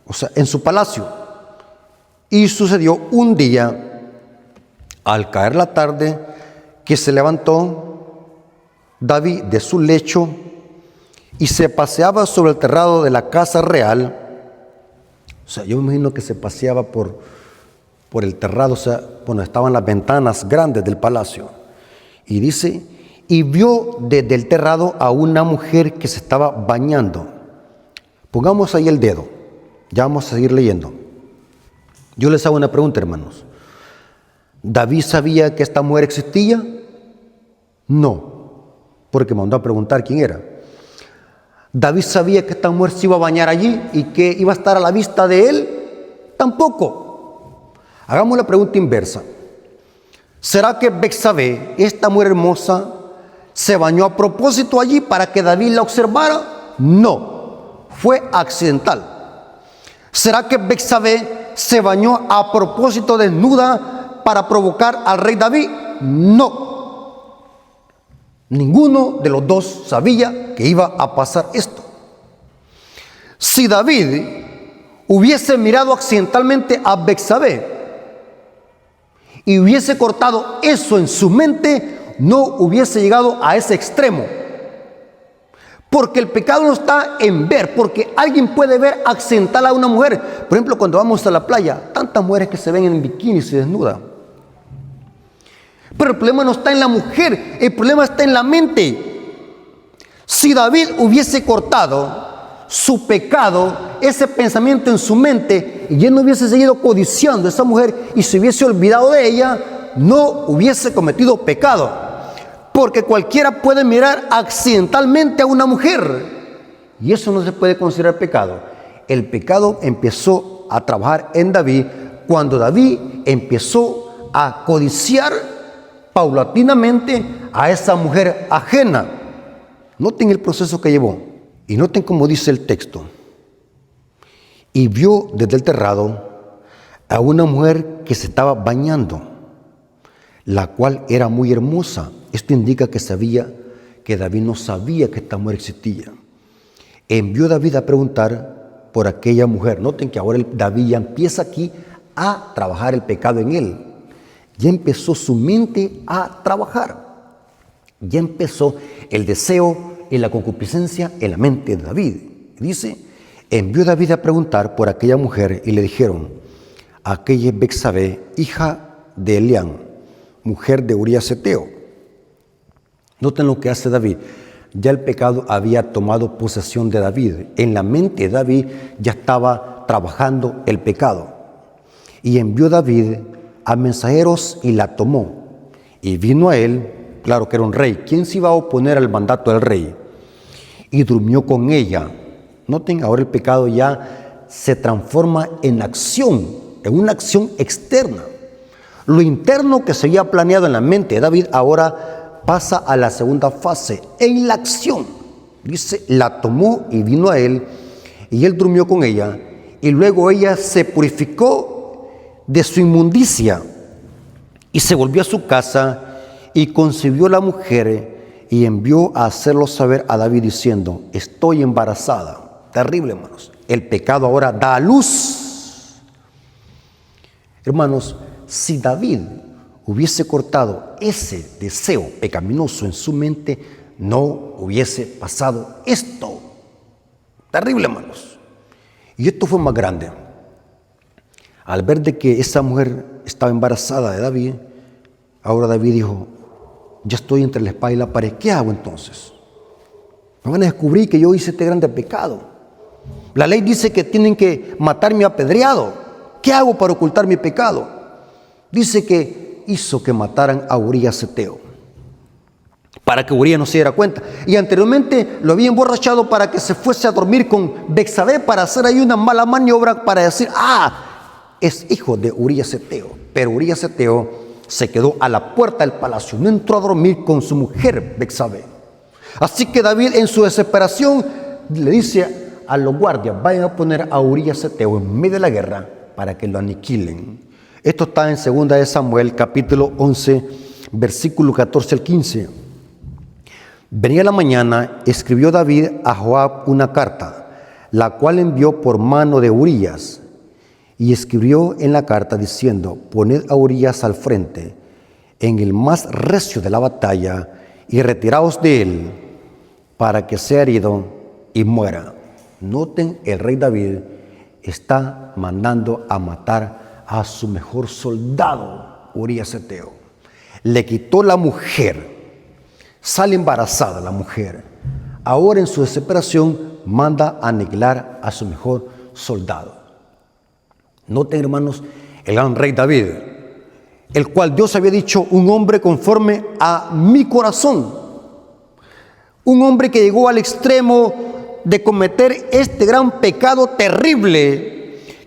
o sea, en su palacio. Y sucedió un día, al caer la tarde, que se levantó David de su lecho y se paseaba sobre el terrado de la casa real. O sea, yo me imagino que se paseaba por el terrado, o sea, bueno, estaban las ventanas grandes del palacio. Y dice, y vio desde el terrado a una mujer que se estaba bañando. Pongamos ahí el dedo, ya vamos a seguir leyendo. Yo les hago una pregunta, hermanos. ¿David sabía que esta mujer existía? No, porque mandó a preguntar quién era. ¿David sabía que esta mujer se iba a bañar allí y que iba a estar a la vista de él? Tampoco. Hagamos la pregunta inversa. ¿Será que Betsabé, esta mujer hermosa, se bañó a propósito allí para que David la observara? No. Fue accidental. ¿Será que Betsabé se bañó a propósito desnuda para provocar al rey David? No. Ninguno de los dos sabía que iba a pasar esto. Si David hubiese mirado accidentalmente a Betsabé y hubiese cortado eso en su mente, no hubiese llegado a ese extremo. Porque el pecado no está en ver, porque alguien puede ver accidental a una mujer. Por ejemplo, cuando vamos a la playa, tantas mujeres que se ven en bikini y se desnudan. Pero el problema no está en la mujer, el problema está en la mente. Si David hubiese cortado su pecado, ese pensamiento en su mente, y él no hubiese seguido codiciando a esa mujer y se hubiese olvidado de ella, no hubiese cometido pecado. Porque cualquiera puede mirar accidentalmente a una mujer y eso no se puede considerar pecado. El pecado empezó a trabajar en David cuando David empezó a codiciar paulatinamente a esa mujer ajena. Noten el proceso que llevó y noten cómo dice el texto. Y vio desde el terrado a una mujer que se estaba bañando, la cual era muy hermosa. Esto indica que David no sabía que esta mujer existía. Envió David a preguntar por aquella mujer. Noten que ahora David ya empieza aquí a trabajar el pecado en él. Ya empezó su mente a trabajar. Ya empezó el deseo y la concupiscencia en la mente de David. Dice, envió David a preguntar por aquella mujer y le dijeron, aquella es Betsabé, hija de Elián, mujer de Urías Eteo. Noten lo que hace David. Ya el pecado había tomado posesión de David. En la mente de David ya estaba trabajando el pecado. Y envió David a mensajeros y la tomó. Y vino a él, claro que era un rey. ¿Quién se iba a oponer al mandato del rey? Y durmió con ella. Noten, ahora el pecado ya se transforma en acción, en una acción externa. Lo interno que se había planeado en la mente de David ahora pasa a la segunda fase, en la acción. Dice, la tomó y vino a él, y él durmió con ella, y luego ella se purificó de su inmundicia, y se volvió a su casa, y concibió la mujer, y envió a hacerlo saber a David diciendo, estoy embarazada. Terrible, hermanos. El pecado ahora da a luz. Hermanos, si David hubiese cortado ese deseo pecaminoso en su mente, no hubiese pasado esto. Terrible, hermanos. Y esto fue más grande. Al ver de que esa mujer estaba embarazada de David, ahora David dijo, ya estoy entre la espada y la pared. ¿Qué hago entonces? Me van a descubrir que yo hice este grande pecado. La ley dice que tienen que matarme apedreado. ¿Qué hago para ocultar mi pecado? Dice que hizo que mataran a Urías Eteo, para que Urías no se diera cuenta. Y anteriormente lo había emborrachado para que se fuese a dormir con Betsabé, para hacer ahí una mala maniobra, para decir, es hijo de Urías Eteo. Pero Urías Eteo se quedó a la puerta del palacio, no entró a dormir con su mujer Betsabé. Así que David, en su desesperación, le dice a los guardias, vayan a poner a Urías Eteo en medio de la guerra para que lo aniquilen. Esto está en 2 de Samuel, capítulo 11, versículo 14 al 15. Venía la mañana, escribió David a Joab una carta, la cual envió por mano de Urías, y escribió en la carta diciendo, poned a Urías al frente, en el más recio de la batalla, y retiraos de él, para que sea herido y muera. Noten, el rey David está mandando a matar a su mejor soldado, Urías Eteo. Le quitó la mujer, sale embarazada la mujer. Ahora en su desesperación manda a aniquilar a su mejor soldado. Noten, hermanos, el gran rey David, el cual Dios había dicho, un hombre conforme a mi corazón. Un hombre que llegó al extremo de cometer este gran pecado terrible,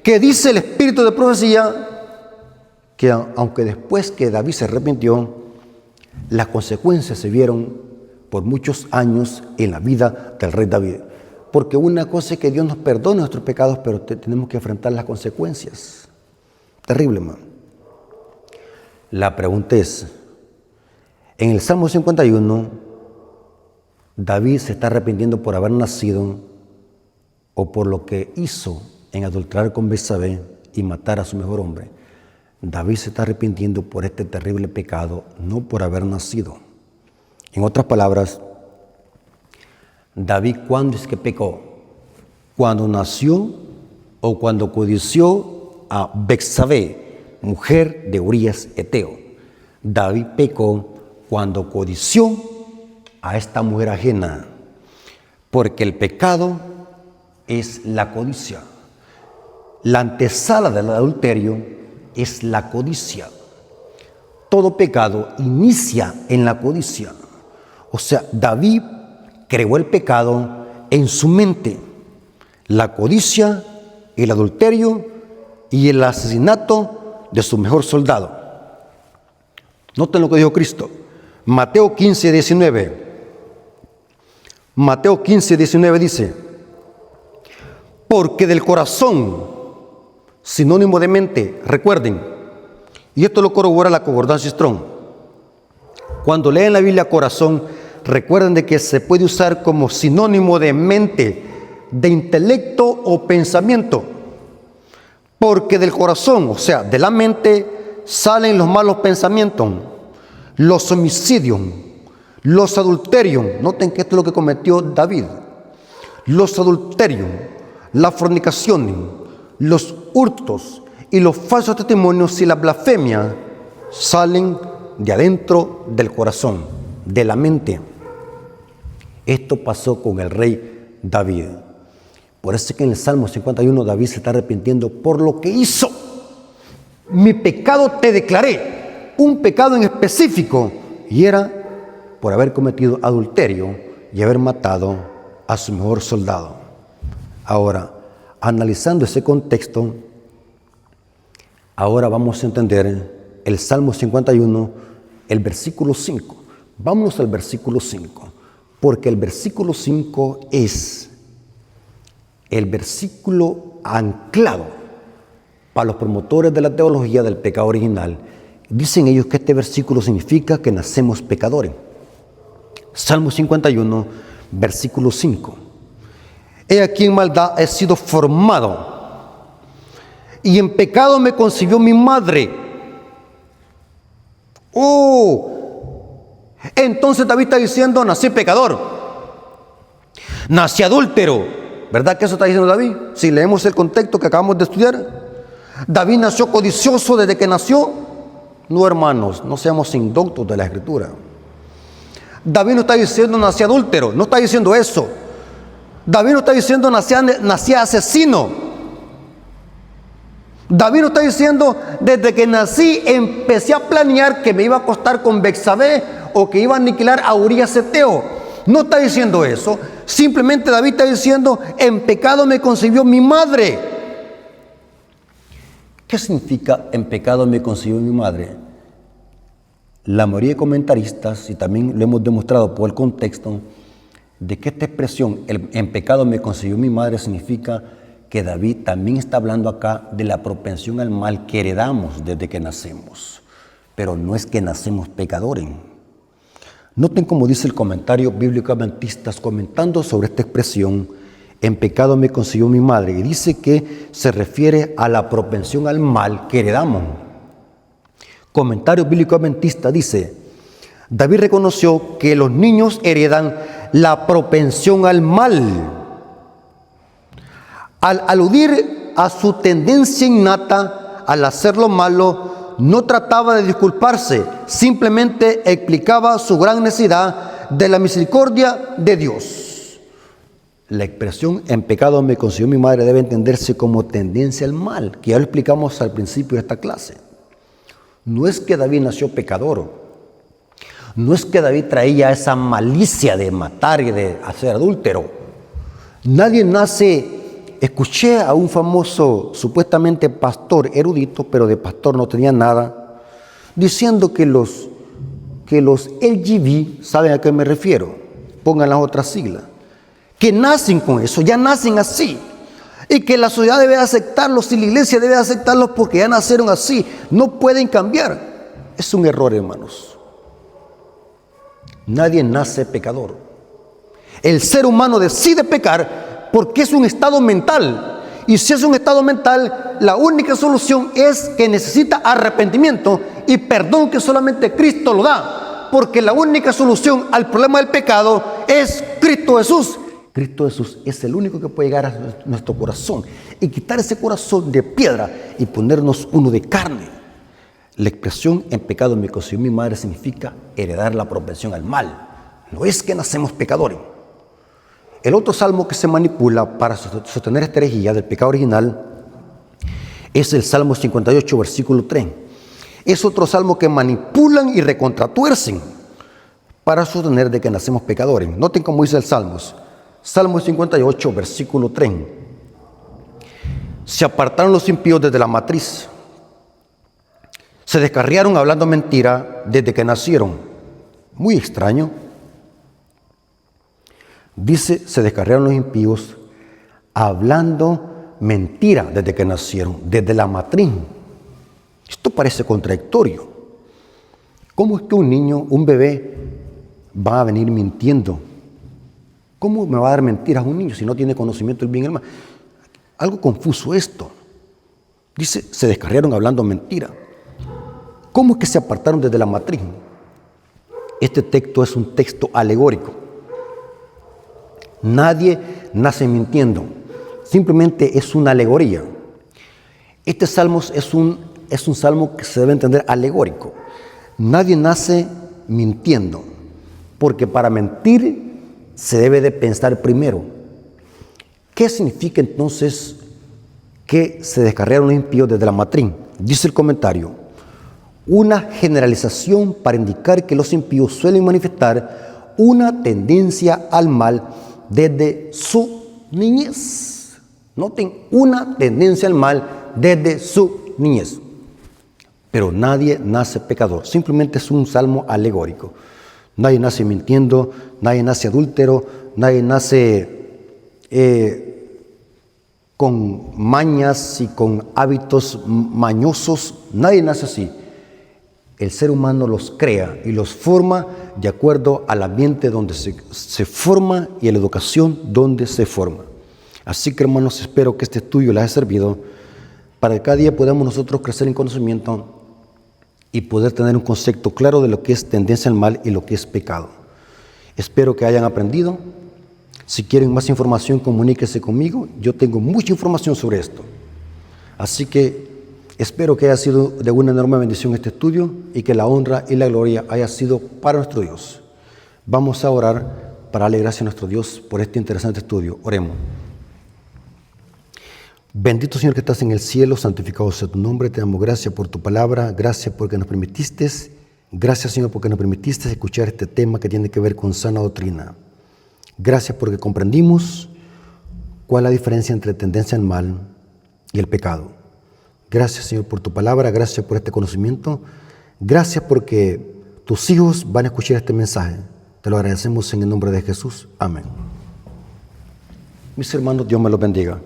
que dice el espíritu de profecía, que aunque después que David se arrepintió, las consecuencias se vieron por muchos años en la vida del rey David. Porque una cosa es que Dios nos perdone nuestros pecados, pero tenemos que enfrentar las consecuencias. Terrible, hermano. La pregunta es, en el Salmo 51, David se está arrepintiendo por haber nacido o por lo que hizo en adulterar con Betsabé y matar a su mejor hombre. David se está arrepintiendo por este terrible pecado, no por haber nacido. En otras palabras, David, ¿cuándo es que pecó? ¿Cuando nació o cuando codició a Betsabé, mujer de Urías Eteo? David pecó cuando codició a esta mujer ajena, porque el pecado es la codicia. La antesala del adulterio es la codicia. Todo pecado inicia en la codicia. O sea, David creó el pecado en su mente. La codicia, el adulterio y el asesinato de su mejor soldado. Noten lo que dijo Cristo. Mateo 15, 19. Mateo 15, 19 dice: porque del corazón, sinónimo de mente, recuerden, y esto lo corrobora la concordancia Strong. Cuando leen la Biblia corazón, recuerden de que se puede usar como sinónimo de mente, de intelecto o pensamiento. Porque del corazón, o sea, de la mente, salen los malos pensamientos, los homicidios, los adulterios. Noten que esto es lo que cometió David. Los adulterios, la fornicación, los hurtos y los falsos testimonios y la blasfemia salen de adentro del corazón, de la mente. Esto pasó con el rey David. Por eso es que en el Salmo 51 David se está arrepintiendo por lo que hizo. Mi pecado te declaré, un pecado en específico, y era por haber cometido adulterio y haber matado a su mejor soldado. Ahora, analizando ese contexto, ahora vamos a entender el Salmo 51, el versículo 5. Vámonos al versículo 5, porque el versículo 5 es el versículo anclado para los promotores de la teología del pecado original. Dicen ellos que este versículo significa que nacemos pecadores. Salmo 51, versículo 5. He aquí en maldad he sido formado, y en pecado me concibió mi madre. Entonces David está diciendo: nací pecador, nací adúltero. ¿Verdad que eso está diciendo David? Si leemos el contexto que acabamos de estudiar. David nació codicioso desde que nació. No, hermanos, no seamos indoctos de la Escritura. David no está diciendo nací adúltero, no está diciendo eso. David no está diciendo nací asesino. David no está diciendo desde que nací empecé a planear que me iba a acostar con Betsabé o que iba a aniquilar a Urías Eteo. No está diciendo eso. Simplemente David está diciendo: en pecado me concibió mi madre. ¿Qué significa en pecado me concibió mi madre? La mayoría de comentaristas, y también lo hemos demostrado por el contexto, de que esta expresión, en pecado me concibió mi madre, significa que David también está hablando acá de la propensión al mal que heredamos desde que nacemos. Pero no es que nacemos pecadores. Noten cómo dice el comentario bíblico adventistas comentando sobre esta expresión: en pecado me concibió mi madre, y dice que se refiere a la propensión al mal que heredamos. Comentario bíblico adventista dice: David reconoció que los niños heredan la propensión al mal. Al aludir a su tendencia innata al hacer lo malo, no trataba de disculparse, simplemente explicaba su gran necesidad de la misericordia de Dios. La expresión en pecado me concibió mi madre debe entenderse como tendencia al mal, que ya lo explicamos al principio de esta clase. No es que David nació pecador, no es que David traía esa malicia de matar y de hacer adúltero. Nadie nace. Escuché a un famoso, supuestamente pastor erudito, pero de pastor no tenía nada, diciendo que los LGB, ¿saben a qué me refiero? Pongan las otras siglas. Que nacen con eso, ya nacen así. Y que la sociedad debe aceptarlos y la iglesia debe aceptarlos porque ya nacieron así. No pueden cambiar. Es un error, hermanos. Nadie nace pecador. El ser humano decide pecar porque es un estado mental. Y si es un estado mental, la única solución es que necesita arrepentimiento y perdón que solamente Cristo lo da. Porque la única solución al problema del pecado es Cristo Jesús, Cristo Jesús es el único que puede llegar a nuestro corazón y quitar ese corazón de piedra y ponernos uno de carne. La expresión en pecado me concibió mi madre significa heredar la propensión al mal. No es que nacemos pecadores. El otro salmo que se manipula para sostener esta herejía del pecado original es el Salmo 58, versículo 3. Es otro salmo que manipulan y recontratuercen para sostener de que nacemos pecadores. Noten cómo dice el Salmo 58, versículo 3. Se apartaron los impíos desde la matriz. Se descarriaron hablando mentira desde que nacieron. Muy extraño. Dice, se descarriaron los impíos hablando mentira desde que nacieron, desde la matriz. Esto parece contradictorio. ¿Cómo es que un niño, un bebé, va a venir mintiendo? ¿Cómo me va a dar mentiras a un niño si no tiene conocimiento del bien y el mal? Algo confuso esto. Dice, se descarriaron hablando mentira. ¿Cómo es que se apartaron desde la matriz? Este texto es un texto alegórico. Nadie nace mintiendo. Simplemente es una alegoría. Este salmo es un salmo que se debe entender alegórico. Nadie nace mintiendo, porque para mentir se debe de pensar primero. ¿Qué significa entonces que se descarriaron los impíos desde la matriz? Dice el comentario, una generalización para indicar que los impíos suelen manifestar una tendencia al mal desde su niñez. Noten, una tendencia al mal desde su niñez. Pero nadie nace pecador, simplemente es un salmo alegórico. Nadie nace mintiendo, nadie nace adúltero, nadie nace con mañas y con hábitos mañosos, nadie nace así. El ser humano los crea y los forma de acuerdo al ambiente donde se forma y a la educación donde se forma. Así que, hermanos, espero que este estudio les haya servido para que cada día podamos nosotros crecer en conocimiento y poder tener un concepto claro de lo que es tendencia al mal y lo que es pecado. Espero que hayan aprendido. Si quieren más información, comuníquese conmigo. Yo tengo mucha información sobre esto. Así que espero que haya sido de una enorme bendición este estudio y que la honra y la gloria haya sido para nuestro Dios. Vamos a orar para darle gracias a nuestro Dios por este interesante estudio. Oremos. Bendito Señor que estás en el cielo, santificado sea tu nombre. Te damos gracias por tu palabra, gracias porque nos permitiste, gracias Señor porque nos permitiste escuchar este tema que tiene que ver con sana doctrina. Gracias porque comprendimos cuál es la diferencia entre tendencia al mal y el pecado. Gracias Señor por tu palabra, gracias por este conocimiento, gracias porque tus hijos van a escuchar este mensaje. Te lo agradecemos en el nombre de Jesús. Amén. Mis hermanos, Dios me los bendiga.